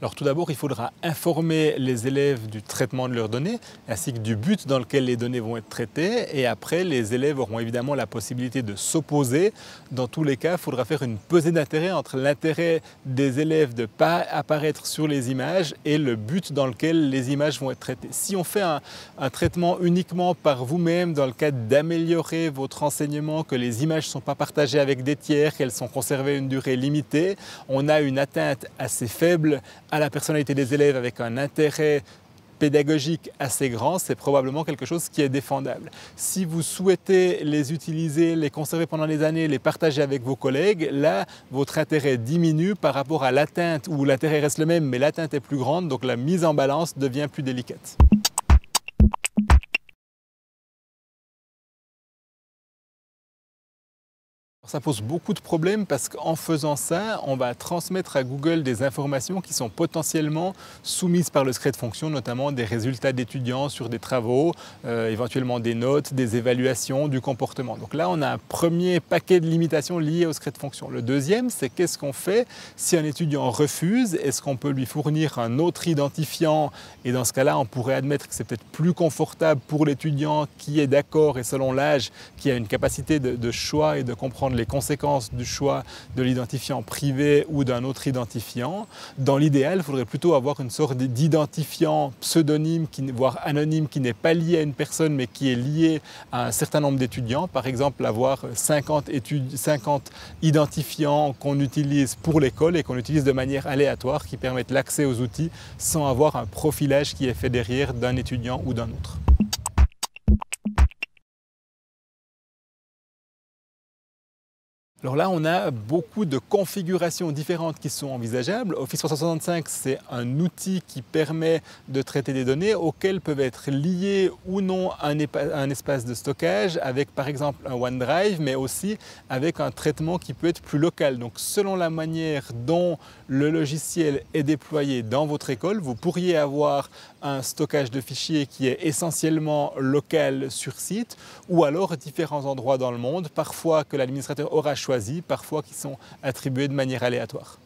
Alors tout d'abord, il faudra informer les élèves du traitement de leurs données, ainsi que du but dans lequel les données vont être traitées. Et après, les élèves auront évidemment la possibilité de s'opposer. Dans tous les cas, il faudra faire une pesée d'intérêt entre l'intérêt des élèves de ne pas apparaître sur les images et le but dans lequel les images vont être traitées. Si on fait un traitement uniquement par vous-même dans le cadre d'améliorer votre enseignement, que les images ne sont pas partagées avec des tiers, qu'elles sont conservées une durée limitée, on a une atteinte assez faible à la personnalité des élèves avec un intérêt pédagogique assez grand, c'est probablement quelque chose qui est défendable. Si vous souhaitez les utiliser, les conserver pendant des années, les partager avec vos collègues, là, votre intérêt diminue par rapport à l'atteinte, où l'intérêt reste le même, mais l'atteinte est plus grande, donc la mise en balance devient plus délicate. Ça pose beaucoup de problèmes parce qu'en faisant ça, on va transmettre à Google des informations qui sont potentiellement soumises par le secret de fonction, notamment des résultats d'étudiants sur des travaux, éventuellement des notes, des évaluations, du comportement. Donc là, on a un premier paquet de limitations liées au secret de fonction. Le deuxième, c'est qu'est-ce qu'on fait si un étudiant refuse? Est-ce qu'on peut lui fournir un autre identifiant? Et dans ce cas-là, on pourrait admettre que c'est peut-être plus confortable pour l'étudiant qui est d'accord et selon l'âge, qui a une capacité de choix et de comprendre les conséquences du choix de l'identifiant privé ou d'un autre identifiant. Dans l'idéal, il faudrait plutôt avoir une sorte d'identifiant pseudonyme, voire anonyme, qui n'est pas lié à une personne, mais qui est lié à un certain nombre d'étudiants. Par exemple, avoir 50 identifiants qu'on utilise pour l'école et qu'on utilise de manière aléatoire, qui permettent l'accès aux outils sans avoir un profilage qui est fait derrière d'un étudiant ou d'un autre. Alors là, on a beaucoup de configurations différentes qui sont envisageables. Office 365, c'est un outil qui permet de traiter des données auxquelles peuvent être liés ou non un espace de stockage avec par exemple un OneDrive, mais aussi avec un traitement qui peut être plus local. Donc selon la manière dont le logiciel est déployé dans votre école, vous pourriez avoir un stockage de fichiers qui est essentiellement local sur site ou alors à différents endroits dans le monde, parfois que l'administrateur aura choisi, parfois qui sont attribués de manière aléatoire.